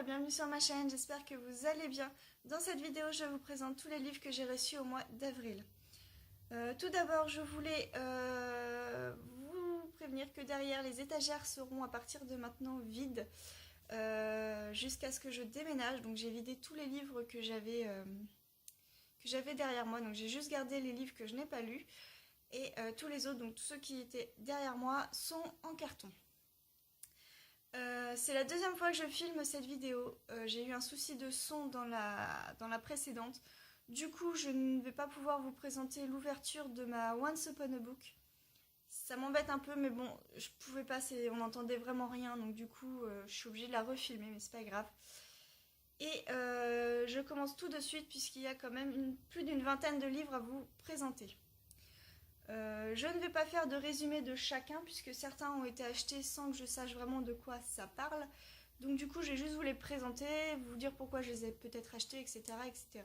et bienvenue sur ma chaîne, j'espère que vous allez bien. Dans cette vidéo, je vous présente tous les livres que j'ai reçus au mois d'avril. Tout d'abord, je voulais vous prévenir que derrière les étagères seront à partir de maintenant vides jusqu'à ce que je déménage. Donc j'ai vidé tous les livres que j'avais derrière moi, donc j'ai juste gardé les livres que je n'ai pas lus. Et tous les autres, donc tous ceux qui étaient derrière moi, sont en carton. C'est la deuxième fois que je filme cette vidéo. J'ai eu un souci de son dans la précédente. Du coup, je ne vais pas pouvoir vous présenter l'ouverture de ma Once Upon a Book. Ça m'embête un peu, mais bon, je pouvais pas, on n'entendait vraiment rien, donc du coup, je suis obligée de la refilmer, mais c'est pas grave. Et je commence tout de suite, puisqu'il y a quand même plus d'une vingtaine de livres à vous présenter. Je ne vais pas faire de résumé de chacun puisque certains ont été achetés sans que je sache vraiment de quoi ça parle. Donc du coup, je vais juste vous les présenter, vous dire pourquoi je les ai peut-être achetés, etc. etc.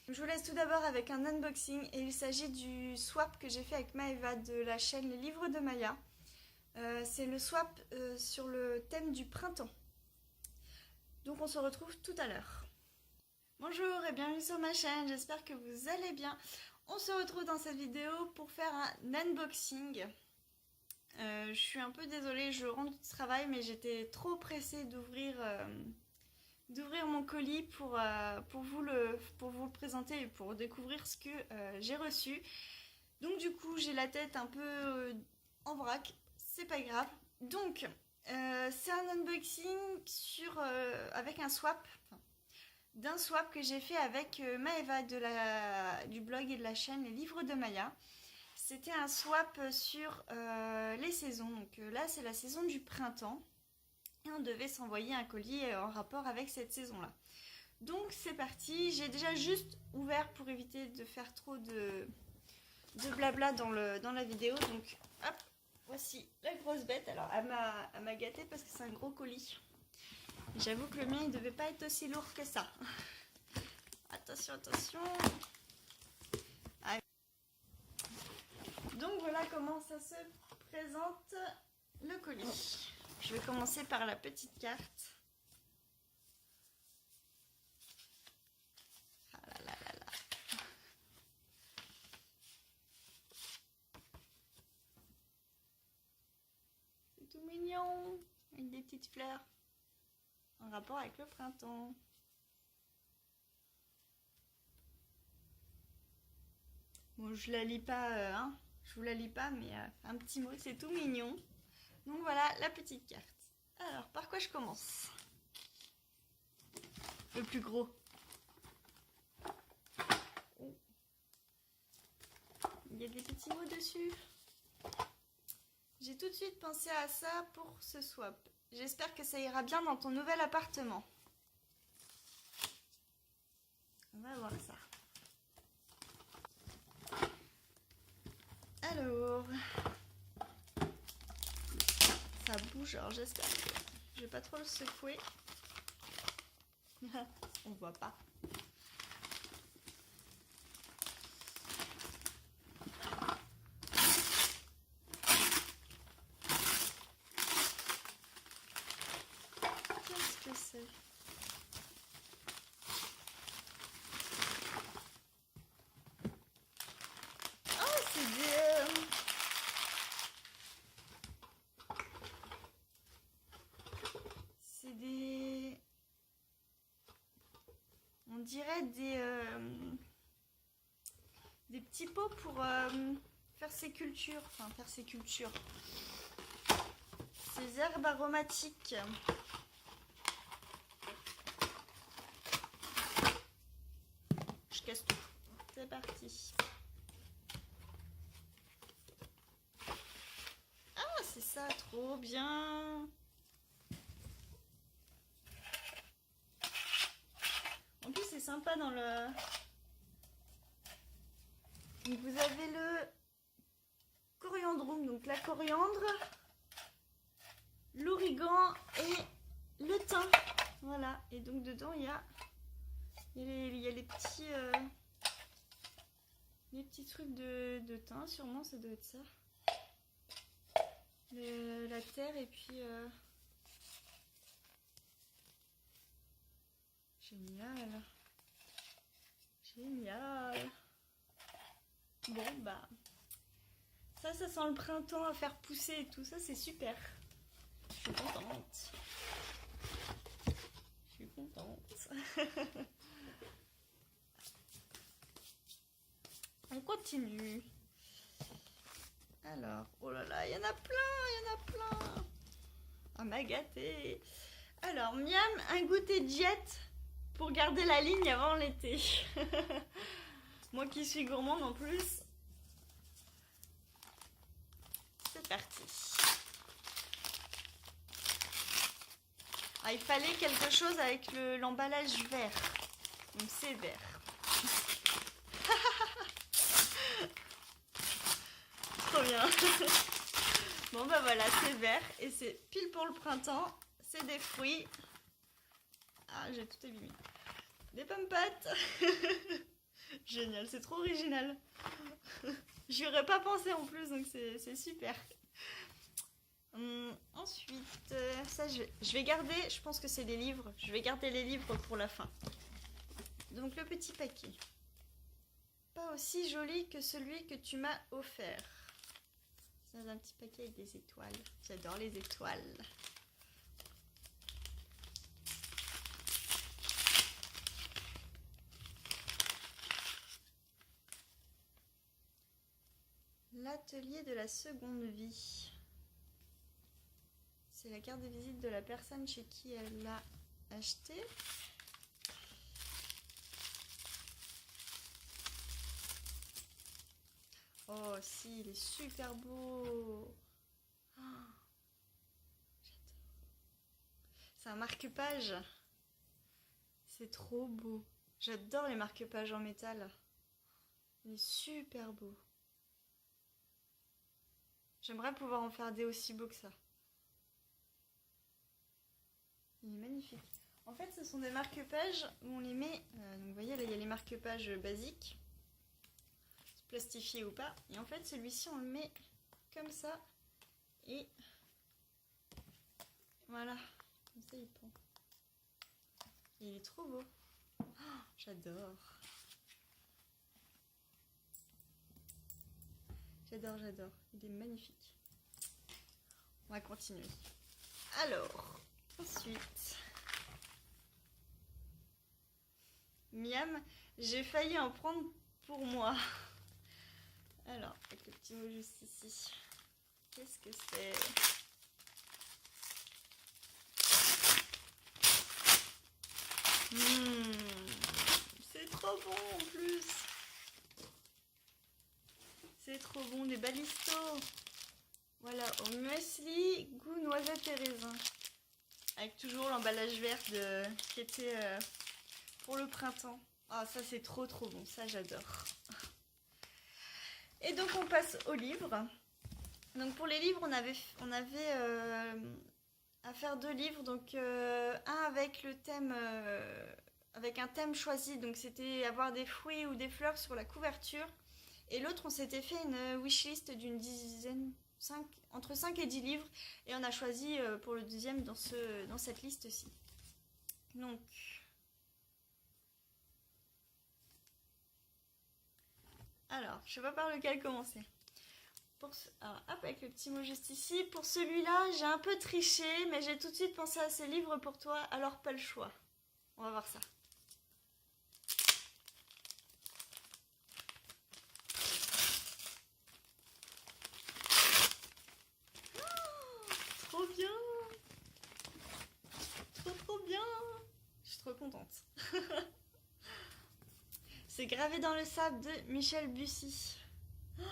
Je vous laisse tout d'abord avec un unboxing et il s'agit du swap que j'ai fait avec Maëva de la chaîne Les Livres de Maya. C'est le swap sur le thème du printemps. Donc on se retrouve tout à l'heure. Bonjour et bienvenue sur ma chaîne, j'espère que vous allez bien. On se retrouve dans cette vidéo pour faire un unboxing. Je suis un peu désolée, je rentre du travail, mais j'étais trop pressée d'ouvrir mon colis pour vous le présenter et pour découvrir ce que j'ai reçu. Donc du coup, j'ai la tête un peu en vrac, c'est pas grave. Donc, c'est un unboxing avec un swap. D'un swap que j'ai fait avec Maëva du blog et de la chaîne Les Livres de Maya. C'était un swap sur les saisons. Donc là, c'est la saison du printemps. Et on devait s'envoyer un colis en rapport avec cette saison-là. Donc c'est parti. J'ai déjà juste ouvert pour éviter de faire trop de blabla dans la vidéo. Donc hop, voici la grosse bête. Alors elle m'a gâtée parce que c'est un gros colis. J'avoue que le mien, il devait pas être aussi lourd que ça. Attention, attention. Allez. Donc voilà comment ça se présente le colis. Je vais commencer par la petite carte. Ah là là là là. C'est tout mignon. Avec des petites fleurs. En rapport avec le printemps. Bon, je la lis pas, hein. Je vous la lis pas, mais un petit mot, c'est tout mignon. Donc voilà la petite carte. Alors, par quoi je commence? Le plus gros. Oh. Il y a des petits mots dessus. J'ai tout de suite pensé à ça pour ce swap. J'espère que ça ira bien dans ton nouvel appartement. On va voir ça. Alors, ça bouge, alors j'espère que je vais pas trop le secouer. On voit pas. Qu'est-ce que c'est? On dirait des petits pots pour faire ses cultures. Enfin, faire ses cultures. Ces herbes aromatiques. Je casse tout. C'est parti. Ah, c'est ça, trop bien. En plus, c'est sympa dans le... Donc, vous avez le coriandrum, donc la coriandre, l'origan et le thym. Voilà, et donc dedans, il y a les petits trucs de thym, sûrement, ça doit être ça. La terre et puis... Génial. Génial. Bon, bah... Ça sent le printemps à faire pousser et tout ça, c'est super. Je suis contente. Je suis contente. On continue. Alors, oh là là, il y en a plein, il y en a plein. Ah, m'a gâté. Alors, miam, un goûter jet pour garder la ligne avant l'été. Moi qui suis gourmande en plus. C'est parti. Ah, il fallait quelque chose avec l'emballage vert. Donc c'est vert. Trop bien. Bon bah voilà, c'est vert et c'est pile pour le printemps. C'est des fruits. Ah, j'ai tout abîmé. Des pommes pâtes. Génial, c'est trop original. J'y aurais pas pensé en plus, donc c'est super. Ensuite, ça je vais garder, je pense que c'est des livres. Je vais garder les livres pour la fin. Donc le petit paquet. Pas aussi joli que celui que tu m'as offert. C'est un petit paquet avec des étoiles. J'adore les étoiles. L'atelier de la seconde vie. C'est la carte de visite de la personne chez qui elle l'a acheté. Oh si, il est super beau. Oh, j'adore. C'est un marque-page. C'est trop beau. J'adore les marque-pages en métal. Il est super beau. J'aimerais pouvoir en faire des aussi beaux que ça. Il est magnifique. En fait, ce sont des marque-pages où on les met... donc vous voyez, là, il y a les marque-pages basiques. Plastifié ou pas. Et en fait, celui-ci, on le met comme ça. Et voilà. Comme ça, il pend. Et il est trop beau. Oh, j'adore. J'adore, j'adore. Il est magnifique. On va continuer. Alors, ensuite... Miam, j'ai failli en prendre pour moi. Alors, avec le petit mot juste ici. Qu'est-ce que c'est? C'est trop bon en plus. C'est trop bon, des balistos. Voilà, au muesli, goût noisette et raisin. Avec toujours l'emballage vert qui était pour le printemps. Ah, ça c'est trop bon, ça j'adore. Et donc on passe aux livres. Donc pour les livres, on avait à faire 2 livres. Donc un avec le thème, avec un thème choisi. Donc c'était avoir des fruits ou des fleurs sur la couverture. Et l'autre, on s'était fait une wishlist d'une dizaine, entre 5 et 10 livres. Et on a choisi pour le deuxième dans cette liste-ci. Donc... Alors, je ne sais pas par lequel commencer. Alors, hop, avec le petit mot juste ici. Pour celui-là, j'ai un peu triché, mais j'ai tout de suite pensé à ce livre pour toi, alors pas le choix. On va voir ça. Oh, trop bien! Trop bien! Je suis trop contente. C'est gravé dans le sable de Michel Bussy. Oh,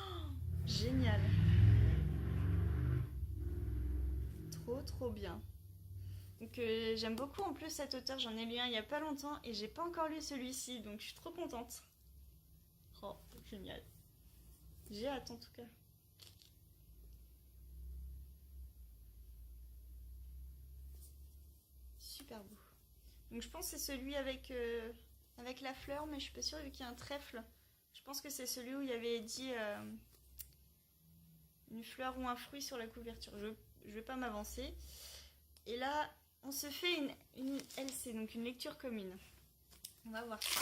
génial. Trop bien. Donc j'aime beaucoup en plus cet auteur, j'en ai lu un il n'y a pas longtemps et j'ai pas encore lu celui-ci, donc je suis trop contente. Oh, génial. J'ai hâte en tout cas. Super beau. Donc je pense que c'est celui avec la fleur, mais je suis pas sûre vu qu'il y a un trèfle. Je pense que c'est celui où il y avait dit une fleur ou un fruit sur la couverture. Je vais pas m'avancer. Et là, on se fait une LC, donc une lecture commune. On va voir ça.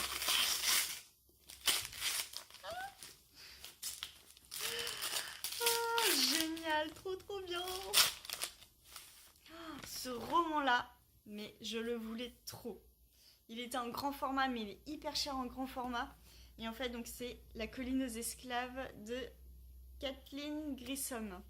Génial, trop bien. Ce roman-là, mais je le voulais trop. Il était en grand format, mais il est hyper cher en grand format. Et en fait, donc c'est La colline aux esclaves de Kathleen Grissom.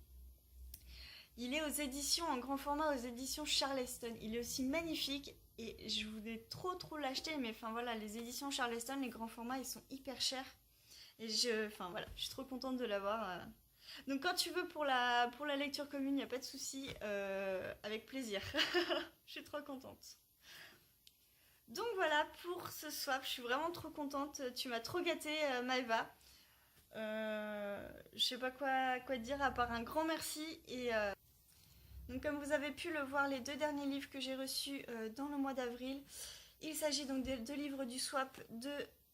Il est aux éditions en grand format, aux éditions Charleston. Il est aussi magnifique et je voulais trop l'acheter, mais enfin voilà, les éditions Charleston, les grands formats, ils sont hyper chers. Et je suis trop contente de l'avoir. Donc quand tu veux pour la lecture commune, il n'y a pas de souci, avec plaisir. Je suis trop contente. Donc voilà pour ce swap, je suis vraiment trop contente. Tu m'as trop gâtée, Maëva. Je sais pas quoi te dire à part un grand merci. Et donc comme vous avez pu le voir, les 2 derniers livres que j'ai reçus dans le mois d'avril, il s'agit donc des 2 livres du swap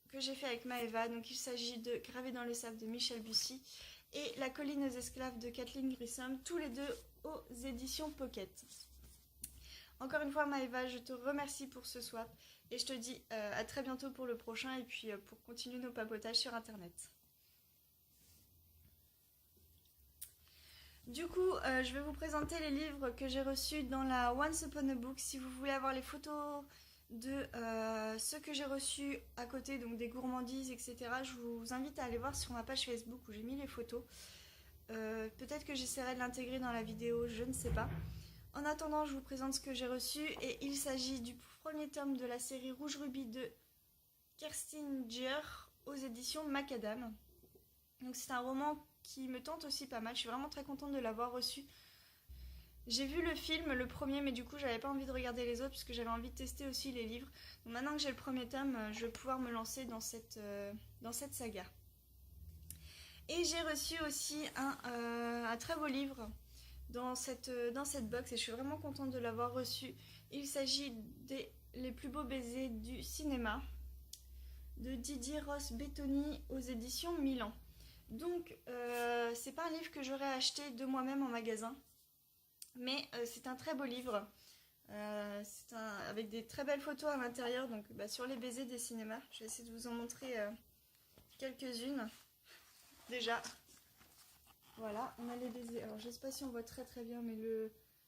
que j'ai fait avec Maëva. Donc il s'agit de Gravé dans le sable de Michel Bussy et La colline aux esclaves de Kathleen Grissom, tous les 2 aux éditions Pocket. Encore une fois Maëva, je te remercie pour ce swap et je te dis à très bientôt pour le prochain et puis pour continuer nos papotages sur internet. Du coup, je vais vous présenter les livres que j'ai reçus dans la Once Upon a Book. Si vous voulez avoir les photos de ceux que j'ai reçus à côté, donc des gourmandises, etc., je vous invite à aller voir sur ma page Facebook où j'ai mis les photos. Peut-être que j'essaierai de l'intégrer dans la vidéo, je ne sais pas. En attendant, je vous présente ce que j'ai reçu et il s'agit du premier tome de la série Rouge Rubis de Kerstin Gier aux éditions Macadam. Donc c'est un roman qui me tente aussi pas mal, je suis vraiment très contente de l'avoir reçu. J'ai vu le film, le premier, mais du coup j'avais pas envie de regarder les autres puisque j'avais envie de tester aussi les livres. Donc maintenant que j'ai le premier tome, je vais pouvoir me lancer dans cette saga. Et j'ai reçu aussi un très beau livre dans cette box et je suis vraiment contente de l'avoir reçu. Il s'agit des Les plus beaux baisers du cinéma de Didier Ross-Bettoni aux éditions Milan. Donc c'est pas un livre que j'aurais acheté de moi-même en magasin, mais c'est un très beau livre. Avec des très belles photos à l'intérieur, donc sur les baisers des cinémas. Je vais essayer de vous en montrer quelques-unes. Déjà, voilà, on a les baisers. Alors je sais pas si on voit très bien, mais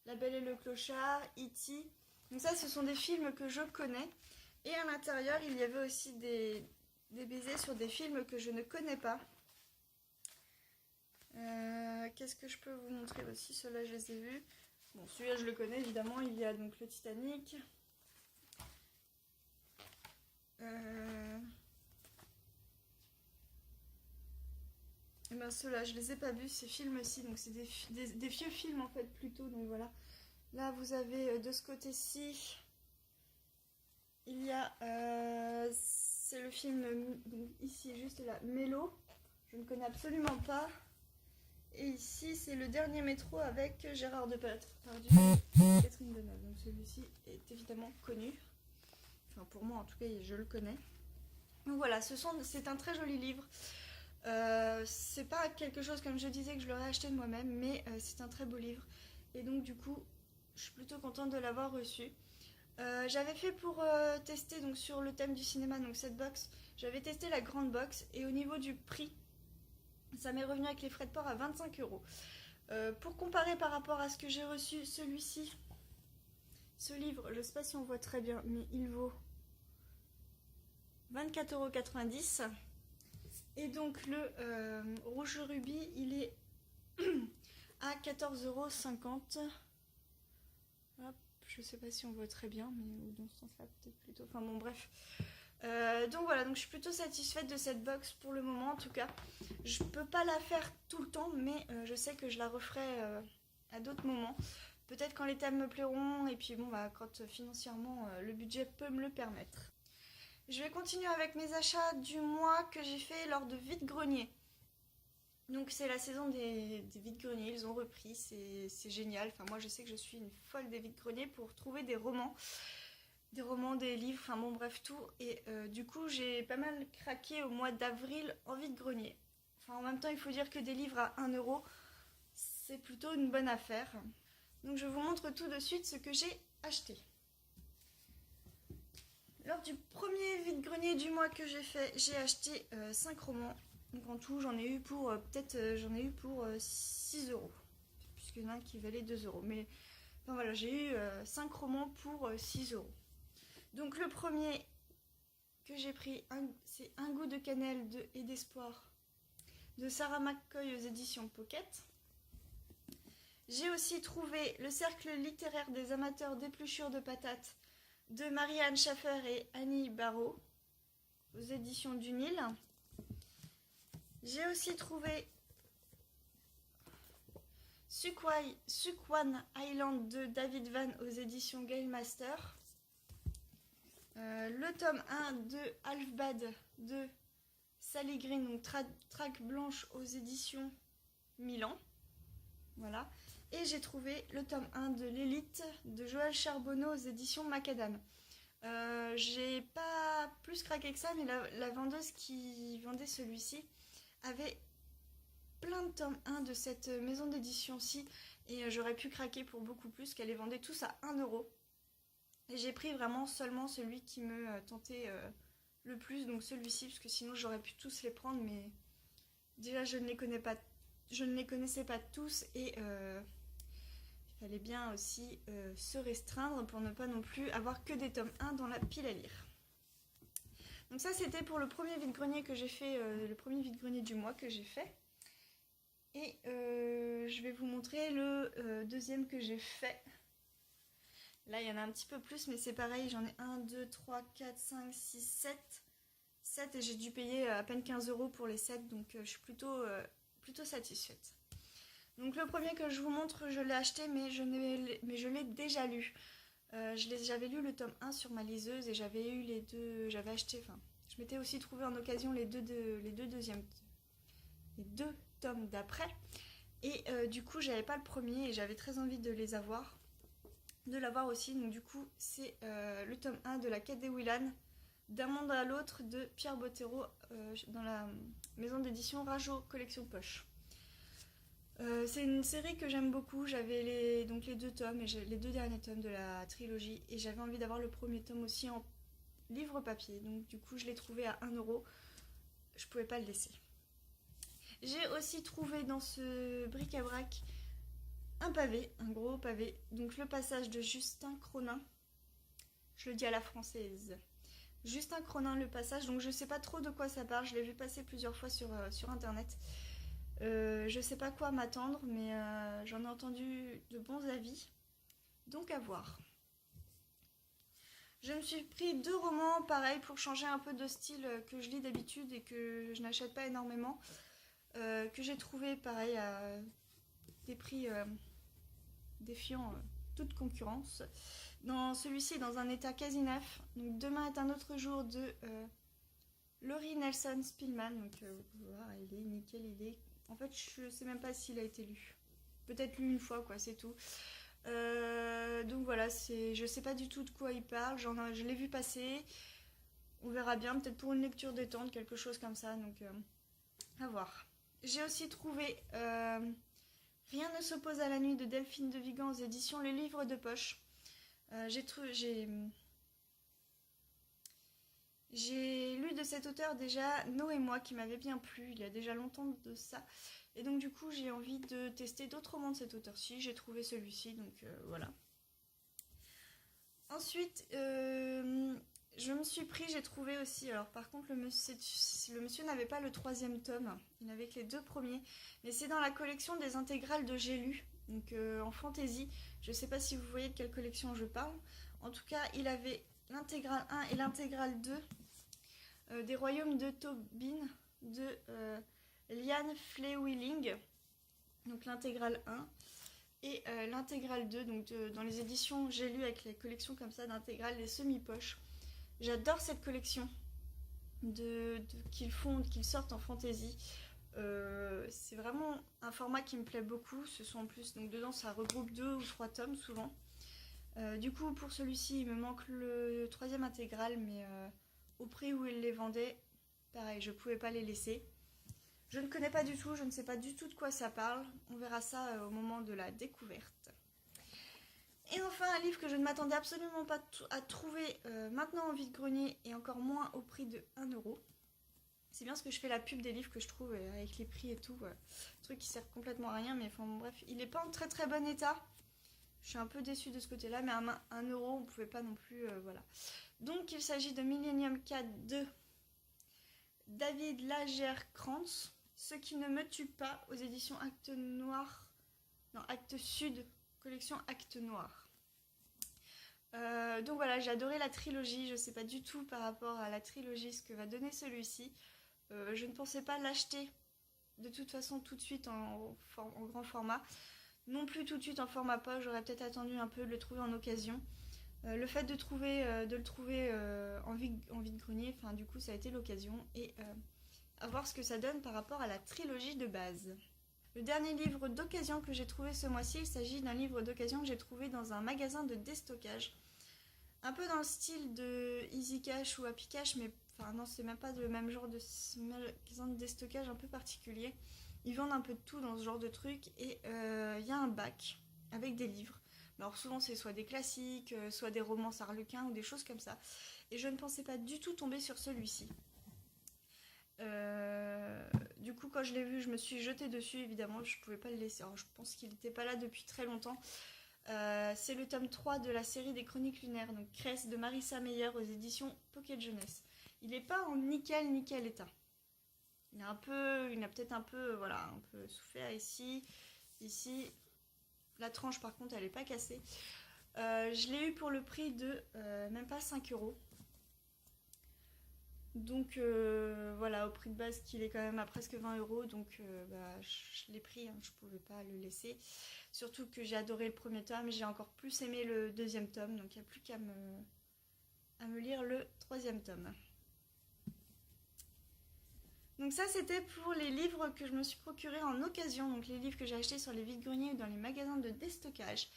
La Belle et le Clochard, E.T. Donc ça, ce sont des films que je connais. Et à l'intérieur, il y avait aussi des baisers sur des films que je ne connais pas. Qu'est-ce que je peux vous montrer aussi? Ceux-là, je les ai vus. Bon, celui-là, je le connais évidemment. Il y a donc le Titanic. Et ben ceux-là, je les ai pas vus, ces films-ci. Donc c'est des vieux films en fait plutôt. Donc voilà. Là, vous avez de ce côté-ci, il y a, c'est le film, donc ici juste là, Mélo. Je ne connais absolument pas. Et ici, c'est Le Dernier Métro avec Gérard Depardieu et Catherine Deneuve. Donc celui-ci est évidemment connu. Enfin, pour moi, en tout cas, je le connais. Donc voilà, c'est un très joli livre. C'est pas quelque chose, comme je disais, que je l'aurais acheté de moi-même, mais c'est un très beau livre. Et donc, du coup, je suis plutôt contente de l'avoir reçu. J'avais fait pour tester donc, sur le thème du cinéma, donc cette box, j'avais testé la grande box. Et au niveau du prix, ça m'est revenu avec les frais de port à 25 €. Pour comparer par rapport à ce que j'ai reçu, celui-ci, ce livre, je ne sais pas si on voit très bien, mais il vaut 24,90 €. Et donc le Rouge Rubis, il est à 14,50 €. Hop, je ne sais pas si on voit très bien, mais dans ce sens-là peut-être plutôt. Enfin bon, bref. Donc voilà, donc je suis plutôt satisfaite de cette box pour le moment en tout cas. Je peux pas la faire tout le temps, mais je sais que je la referai à d'autres moments. Peut-être quand les thèmes me plairont et puis bon quand financièrement le budget peut me le permettre. Je vais continuer avec mes achats du mois que j'ai fait lors de vide-grenier. Donc c'est la saison des vide-greniers, ils ont repris, c'est génial. Enfin moi je sais que je suis une folle des vide-greniers pour trouver des romans, des livres, enfin bon bref tout. Et du coup j'ai pas mal craqué au mois d'avril en vide-grenier. Enfin en même temps il faut dire que des livres à 1 €, c'est plutôt une bonne affaire. Donc je vous montre tout de suite ce que j'ai acheté. Lors du premier vide-grenier du mois que j'ai fait, j'ai acheté 5 romans. Donc en tout, j'en ai eu pour 6 euros. Puisqu'il y en a un qui valait 2 euros. Mais enfin voilà, j'ai eu 5 romans pour 6 euros. Donc le premier que j'ai pris, c'est Un goût de cannelle et d'espoir de Sarah McCoy aux éditions Pocket. J'ai aussi trouvé Le cercle littéraire des amateurs d'épluchures de patates de Marianne Schaffer et Annie Barrault aux éditions du Nil. J'ai aussi trouvé Sukwan Island de David Van aux éditions Gale Master. Le tome 1 de Halfbad de Sally Green, donc Traque blanche aux éditions Milan. Voilà. Et j'ai trouvé le tome 1 de L'élite de Joël Charbonneau aux éditions Macadam. J'ai pas plus craqué que ça, mais la vendeuse qui vendait celui-ci avait plein de tomes 1 de cette maison d'édition-ci, et j'aurais pu craquer pour beaucoup plus, qu'elle les vendait tous à 1 euro. Et j'ai pris vraiment seulement celui qui me tentait le plus, donc celui-ci, parce que sinon j'aurais pu tous les prendre, mais déjà je ne les connaissais pas tous, et il fallait bien aussi se restreindre pour ne pas non plus avoir que des tomes 1 dans la pile à lire. Donc ça c'était pour le premier vide-grenier que j'ai fait, le premier vide-grenier du mois que j'ai fait. Et je vais vous montrer le deuxième que j'ai fait. Là il y en a un petit peu plus, mais c'est pareil, j'en ai 1, 2, 3, 4, 5, 6, 7. 7 et j'ai dû payer à peine 15 euros pour les 7, donc je suis plutôt satisfaite. Donc le premier que je vous montre, je l'ai acheté, mais je l'ai déjà lu. J'avais lu le tome 1 sur ma liseuse et j'avais eu les deux, je m'étais aussi trouvé en occasion les deux tomes d'après. Et du coup, j'avais pas le premier et j'avais très envie de l'avoir aussi. Donc du coup, c'est le tome 1 de La quête des Willan, D'un monde à l'autre de Pierre Bottero dans la maison d'édition Rajo Collection Poche. C'est une série que j'aime beaucoup. J'avais les deux tomes et les deux derniers tomes de la trilogie, et j'avais envie d'avoir le premier tome aussi en livre papier, donc du coup je l'ai trouvé à 1 euro. Je pouvais pas le laisser. J'ai aussi trouvé dans ce bric-à-brac un pavé, un gros pavé, donc le passage de Justin Cronin, je le dis à la française. Justin Cronin, le passage, donc je sais pas trop de quoi ça parle, je l'ai vu passer plusieurs fois sur internet. Je sais pas quoi m'attendre, mais j'en ai entendu de bons avis, donc à voir. Je me suis pris 2 romans, pareil, pour changer un peu de style que je lis d'habitude et que je n'achète pas énormément, que j'ai trouvé pareil à des prix défiant toute concurrence. Dans celui-ci, dans un état quasi neuf, donc Demain est un autre jour de Laurie Nelson Spillman, donc voilà, il est nickel, il est... En fait, je sais même pas s'il a été lu. Peut-être lu une fois, quoi, c'est tout. Donc voilà, je sais pas du tout de quoi il parle. Je l'ai vu passer. On verra bien, peut-être pour une lecture détente, quelque chose comme ça. Donc à voir. J'ai aussi trouvé Rien ne s'oppose à la nuit de Delphine de Vigan aux éditions Le Livre de Poche. J'ai lu de cet auteur déjà Noé et moi, qui m'avait bien plu il y a déjà longtemps de ça, et donc du coup j'ai envie de tester d'autres romans de cet auteur-ci. J'ai trouvé celui-ci, donc voilà. Ensuite j'ai trouvé aussi, alors par contre le monsieur n'avait pas le 3e tome, il n'avait que les 2 premiers, mais c'est dans la collection des intégrales de J'ai lu, donc en fantasy. Je sais pas si vous voyez de quelle collection je parle. En tout cas, il avait l'intégrale 1 et l'intégrale 2 des Royaumes de Tobin de Liane Flewilling, donc l'intégrale 1 et l'intégrale 2, donc dans les éditions J'ai lu, avec les collections comme ça d'intégrales, les semi-poches. J'adore cette collection qu'ils sortent en fantasy. C'est vraiment un format qui me plaît beaucoup. Ce sont en plus, donc dedans ça regroupe 2 ou 3 tomes souvent. Du coup pour celui-ci il me manque le 3e intégral, mais au prix où ils les vendaient, pareil, je pouvais pas les laisser. Je ne connais pas du tout, je ne sais pas du tout de quoi ça parle. On verra ça au moment de la découverte. Et enfin, un livre que je ne m'attendais absolument pas à trouver maintenant en vide-grenier et encore moins au prix de 1 €. C'est bien parce que je fais la pub des livres que je trouve avec les prix et tout. Truc qui sert complètement à rien, mais enfin bon, bref, il n'est pas en très très bon état. Je suis un peu déçue de ce côté-là, mais à 1 €, on ne pouvait pas non plus, voilà. Donc il s'agit de Millennium Cat de David Lagerkrantz, Ce qui ne me tue pas, aux éditions Actes Noir, non, Actes Sud, collection Actes Noir. Donc voilà, j'ai adoré la trilogie, je ne sais pas du tout par rapport à la trilogie ce que va donner celui-ci. Je ne pensais pas l'acheter de toute façon tout de suite en grand format. Non plus tout de suite en format poche, j'aurais peut-être attendu un peu de le trouver en occasion. Le fait de le trouver en vide-grenier, enfin du coup ça a été l'occasion. Et à voir ce que ça donne par rapport à la trilogie de base. Le dernier livre d'occasion que j'ai trouvé ce mois-ci, il s'agit d'un livre d'occasion que j'ai trouvé dans un magasin de déstockage. Un peu dans le style de Easy Cash ou Happy Cash, mais enfin non, c'est même pas le même genre de magasin de déstockage un peu particulier. Ils vendent un peu de tout dans ce genre de truc et il y a un bac avec des livres. Alors souvent c'est soit des classiques, soit des romances harlequins ou des choses comme ça. Et je ne pensais pas du tout tomber sur celui-ci. Du coup quand je l'ai vu je me suis jetée dessus, évidemment je pouvais pas le laisser. Alors je pense qu'il n'était pas là depuis très longtemps. C'est le tome 3 de la série des Chroniques lunaires, donc Cress de Marissa Meyer aux éditions Pocket Jeunesse. Il n'est pas en nickel état. Il a peut-être un peu, voilà, un peu souffert ici. La tranche par contre elle n'est pas cassée. Je l'ai eu pour le prix de même pas 5 €. Donc voilà, au prix de base qu'il est quand même à presque 20 €, donc je l'ai pris, hein, je ne pouvais pas le laisser. Surtout que j'ai adoré le premier tome, j'ai encore plus aimé le deuxième tome, donc il n'y a plus qu'à me lire le troisième tome. Donc ça c'était pour les livres que je me suis procurés en occasion, donc les livres que j'ai achetés sur les vide-greniers ou dans les magasins de déstockage.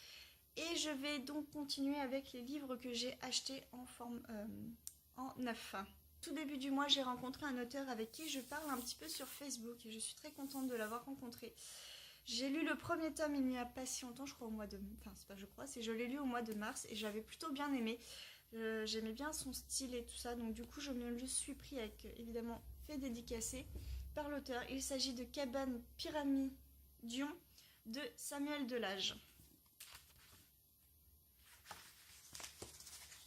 Et je vais donc continuer avec les livres que j'ai achetés en neuf. Tout début du mois, j'ai rencontré un auteur avec qui je parle un petit peu sur Facebook et je suis très contente de l'avoir rencontré. J'ai lu le premier tome il n'y a pas si longtemps, je crois au mois de... Enfin, c'est pas je crois, c'est je l'ai lu au mois de mars et j'avais plutôt bien aimé. J'aimais bien son style et tout ça, donc du coup je me le suis pris avec évidemment fait dédicacé par l'auteur. Il s'agit de Cabane Pyramidion de Samuel Delage.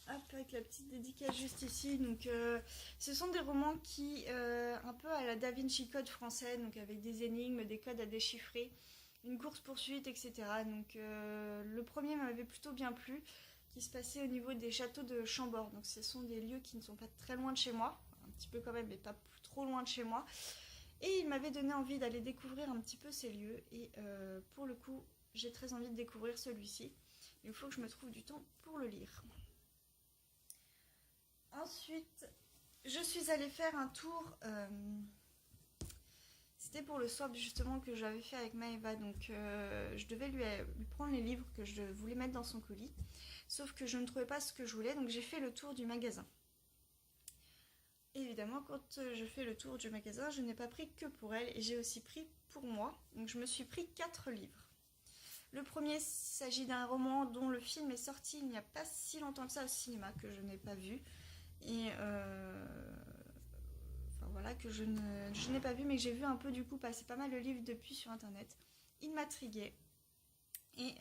Hop, avec la petite dédicace juste ici. Donc, ce sont des romans qui, un peu à la Da Vinci Code français, donc avec des énigmes, des codes à déchiffrer, une course-poursuite, etc. Donc, le premier m'avait plutôt bien plu, qui se passait au niveau des châteaux de Chambord. Donc, ce sont des lieux qui ne sont pas très loin de chez moi, un petit peu quand même, mais pas trop loin de chez moi. Et il m'avait donné envie d'aller découvrir un petit peu ces lieux. Et pour le coup, j'ai très envie de découvrir celui-ci. Il faut que je me trouve du temps pour le lire. Ensuite, je suis allée faire un tour. C'était pour le swap justement que j'avais fait avec Maëva. Donc, je devais lui prendre les livres que je voulais mettre dans son colis. Sauf que je ne trouvais pas ce que je voulais. Donc, j'ai fait le tour du magasin. Évidemment, quand je fais le tour du magasin, je n'ai pas pris que pour elle. Et j'ai aussi pris pour moi. Donc, je me suis pris 4 livres. Le premier, il s'agit d'un roman dont le film est sorti il n'y a pas si longtemps que ça au cinéma, que je n'ai pas vu. Et enfin voilà, que je n'ai pas vu, mais que j'ai vu un peu du coup passer pas mal de livres depuis sur internet. Il m'intriguait et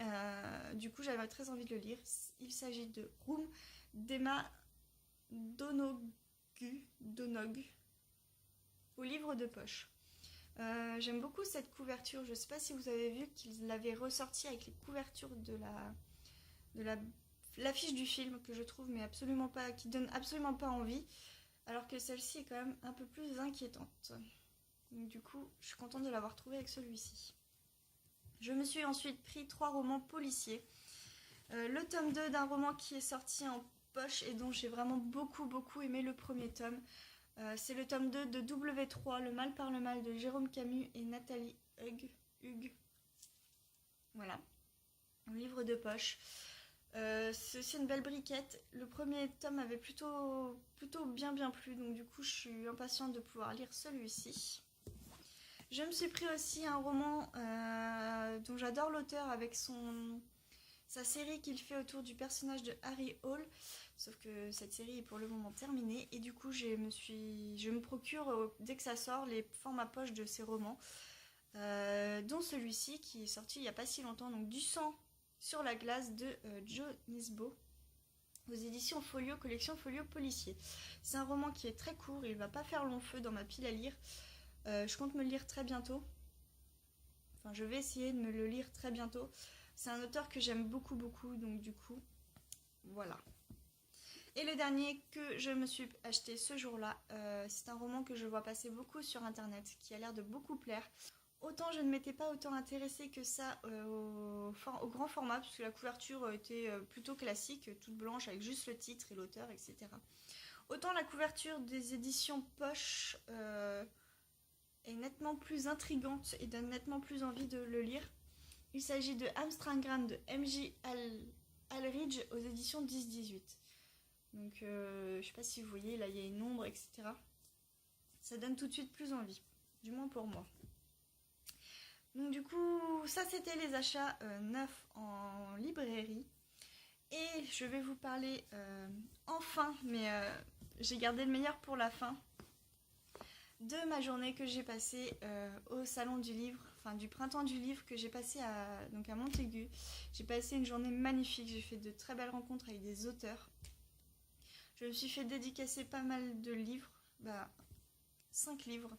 du coup j'avais très envie de le lire. Il s'agit de Room d'Emma Donoghue au livre de poche. J'aime beaucoup cette couverture. Je ne sais pas si vous avez vu qu'ils l'avaient ressorti avec les couvertures de l'affiche du film, que je trouve mais absolument pas, qui donne absolument pas envie, alors que celle-ci est quand même un peu plus inquiétante. Donc du coup, je suis contente de l'avoir trouvé avec celui-ci. Je me suis ensuite pris 3 romans policiers. Le tome 2 d'un roman qui est sorti en poche et dont j'ai vraiment beaucoup aimé le premier tome. C'est le tome 2 de W3, Le mal par le mal de Jérôme Camus et Nathalie Hugues. Voilà, un livre de poche. C'est aussi une belle briquette. Le premier tome avait plutôt bien plu, donc du coup je suis impatiente de pouvoir lire celui-ci. Je me suis pris aussi un roman dont j'adore l'auteur avec sa série qu'il fait autour du personnage de Harry Hole, sauf que cette série est pour le moment terminée, et du coup je me procure dès que ça sort les formats poche de ses romans, dont celui-ci qui est sorti il n'y a pas si longtemps, donc Du sang sur la glace de Joe Nisbo, aux éditions Folio, collection Folio Policier. C'est un roman qui est très court, il va pas faire long feu dans ma pile à lire. Je compte me le lire très bientôt. Enfin, je vais essayer de me le lire très bientôt. C'est un auteur que j'aime beaucoup, donc du coup, voilà. Et le dernier que je me suis acheté ce jour-là, c'est un roman que je vois passer beaucoup sur internet, qui a l'air de beaucoup plaire. Autant je ne m'étais pas autant intéressée que ça au grand format, puisque la couverture était plutôt classique, toute blanche, avec juste le titre et l'auteur, etc. Autant la couverture des éditions poche est nettement plus intrigante et donne nettement plus envie de le lire. Il s'agit de Amsterdam de M.J. Alridge aux éditions 10-18. Donc je sais pas si vous voyez, là il y a une ombre, etc. Ça donne tout de suite plus envie, du moins pour moi. Donc du coup, ça c'était les achats neufs en librairie. Et je vais vous parler enfin, mais j'ai gardé le meilleur pour la fin, de ma journée que j'ai passée au salon du livre, enfin du printemps du livre que j'ai passé donc à Montaigu. J'ai passé une journée magnifique, j'ai fait de très belles rencontres avec des auteurs. Je me suis fait dédicacer pas mal de livres, 5 livres.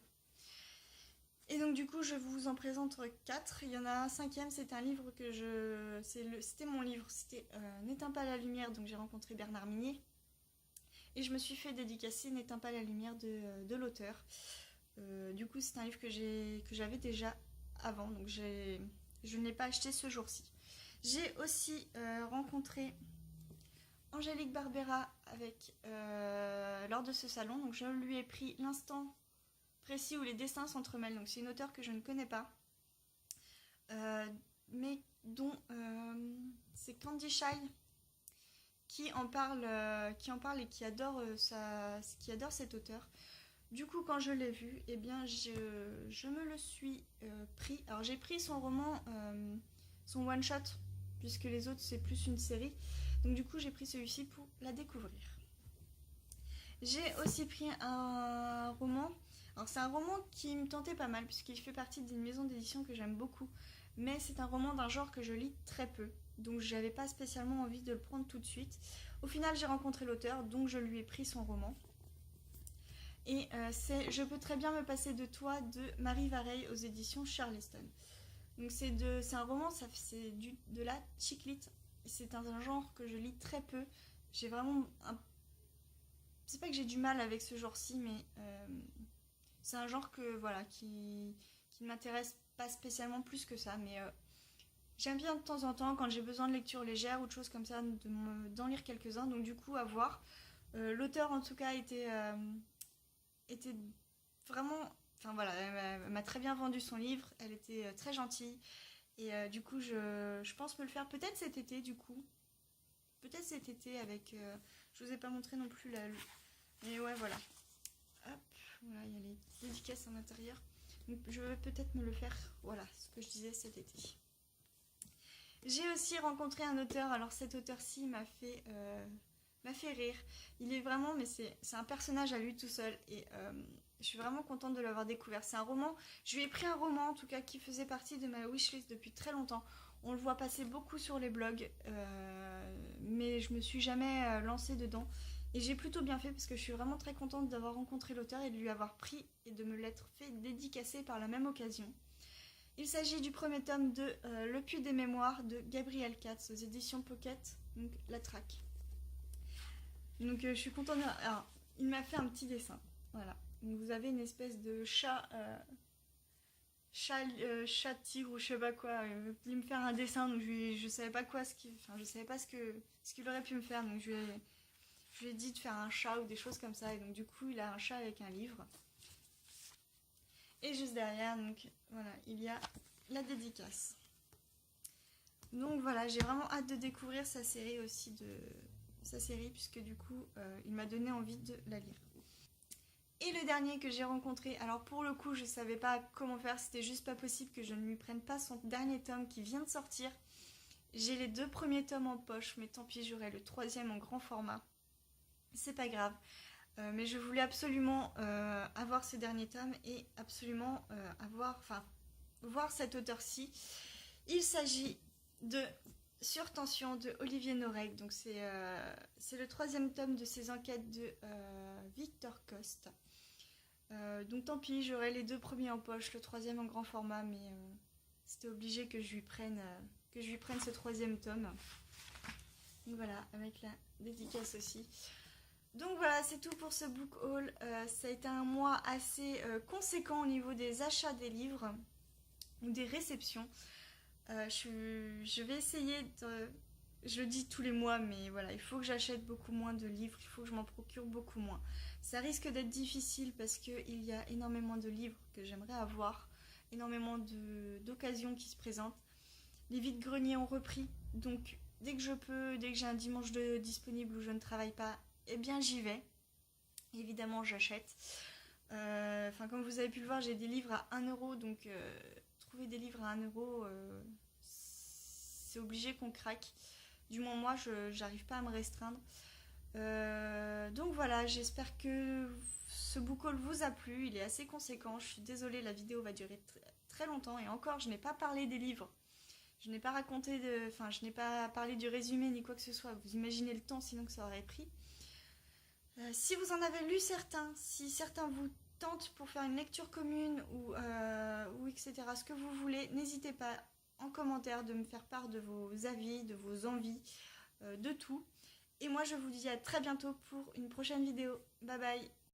Et donc du coup je vous en présente 4. Il y en a un cinquième, c'était un livre que c'était mon livre, c'était N'éteins pas la lumière, donc j'ai rencontré Bernard Minier. Et je me suis fait dédicacer N'éteins pas la lumière de l'auteur. Du coup c'est un livre que j'avais déjà avant, donc je ne l'ai pas acheté ce jour-ci. J'ai aussi rencontré Angélique Barbera lors de ce salon, donc je lui ai pris l'instant précis où les destins s'entremêlent. Donc c'est une auteure que je ne connais pas, mais dont c'est Candy Shy qui en parle et qui adore cet auteur. Du coup, quand je l'ai vu, eh bien, je me le suis pris. Alors j'ai pris son roman, son one shot, puisque les autres c'est plus une série. Donc du coup, j'ai pris celui-ci pour la découvrir. J'ai aussi pris un roman. Alors c'est un roman qui me tentait pas mal puisqu'il fait partie d'une maison d'édition que j'aime beaucoup, mais c'est un roman d'un genre que je lis très peu, donc j'avais pas spécialement envie de le prendre tout de suite. Au final j'ai rencontré l'auteur, donc je lui ai pris son roman. Et c'est Je peux très bien me passer de toi de Marie Vareille aux éditions Charleston. Donc c'est un roman, c'est de la chick lit. C'est un genre que je lis très peu. J'ai vraiment c'est pas que j'ai du mal avec ce genre-ci, mais c'est un genre qui ne m'intéresse pas spécialement plus que ça, mais j'aime bien de temps en temps, quand j'ai besoin de lecture légère ou de choses comme ça, d'en lire quelques-uns. Donc du coup, à voir. L'auteur en tout cas était vraiment... Enfin voilà, elle m'a très bien vendu son livre, elle était très gentille. Et du coup, je pense me le faire peut-être cet été, du coup. Peut-être cet été avec... je vous ai pas montré non plus mais ouais, voilà. Hop, voilà, il y a les dédicaces à l'intérieur. Donc je vais peut-être me le faire, voilà, ce que je disais cet été. J'ai aussi rencontré un auteur, alors cet auteur-ci m'a fait rire. Il est vraiment, mais c'est un personnage à lui tout seul. Et je suis vraiment contente de l'avoir découvert. C'est un roman, je lui ai pris un roman en tout cas qui faisait partie de ma wishlist depuis très longtemps. On le voit passer beaucoup sur les blogs, mais je me suis jamais lancée dedans. Et j'ai plutôt bien fait parce que je suis vraiment très contente d'avoir rencontré l'auteur et de lui avoir pris et de me l'être fait dédicacer par la même occasion. Il s'agit du premier tome de Le Puits des Mémoires de Gabriel Katz aux éditions Pocket, donc La Traque. Donc je suis contente. Alors, il m'a fait un petit dessin. Voilà. Donc vous avez une espèce de chat tigre ou je sais pas quoi. Il voulait me faire un dessin, donc je savais pas quoi je savais pas ce qu'il aurait pu me faire, donc je lui ai dit de faire un chat ou des choses comme ça, et donc du coup il a un chat avec un livre. Et juste derrière, donc voilà, il y a la dédicace. Donc voilà, j'ai vraiment hâte de découvrir sa série puisque du coup il m'a donné envie de la lire. Et le dernier que j'ai rencontré, alors pour le coup je savais pas comment faire, c'était juste pas possible que je ne lui prenne pas son dernier tome qui vient de sortir. J'ai les 2 premiers tomes en poche, mais tant pis, j'aurai le 3e en grand format. C'est pas grave. Mais je voulais absolument avoir ce dernier tome et absolument voir cet auteur-ci. Il s'agit de Sur tension de Olivier Norek. Donc c'est le 3e tome de ses enquêtes de Victor Coste. Donc tant pis, j'aurai les 2 premiers en poche, le 3e en grand format, mais c'était obligé que je lui prenne ce 3e tome. Donc voilà, avec la dédicace aussi. Donc voilà, c'est tout pour ce book haul. Ça a été un mois assez conséquent au niveau des achats des livres ou des réceptions. Je vais essayer de... Je le dis tous les mois, mais voilà, il faut que j'achète beaucoup moins de livres, il faut que je m'en procure beaucoup moins. Ça risque d'être difficile parce qu'il y a énormément de livres que j'aimerais avoir, énormément d'occasions qui se présentent. Les vides-greniers ont repris, donc dès que je peux, dès que j'ai un dimanche disponible où je ne travaille pas, eh bien j'y vais. Évidemment, j'achète. Comme vous avez pu le voir, j'ai des livres à 1€, donc trouver des livres à 1€, c'est obligé qu'on craque. Du moins, moi, je n'arrive pas à me restreindre. Donc voilà, j'espère que ce book haul vous a plu. Il est assez conséquent. Je suis désolée, la vidéo va durer très longtemps. Et encore, je n'ai pas parlé des livres. Je n'ai pas je n'ai pas parlé du résumé ni quoi que ce soit. Vous imaginez le temps sinon que ça aurait pris. Si vous en avez lu certains, si certains vous tentent pour faire une lecture commune ou etc., ce que vous voulez, n'hésitez pas en commentaire de me faire part de vos avis, de vos envies, de tout. Et moi je vous dis à très bientôt pour une prochaine vidéo. Bye bye.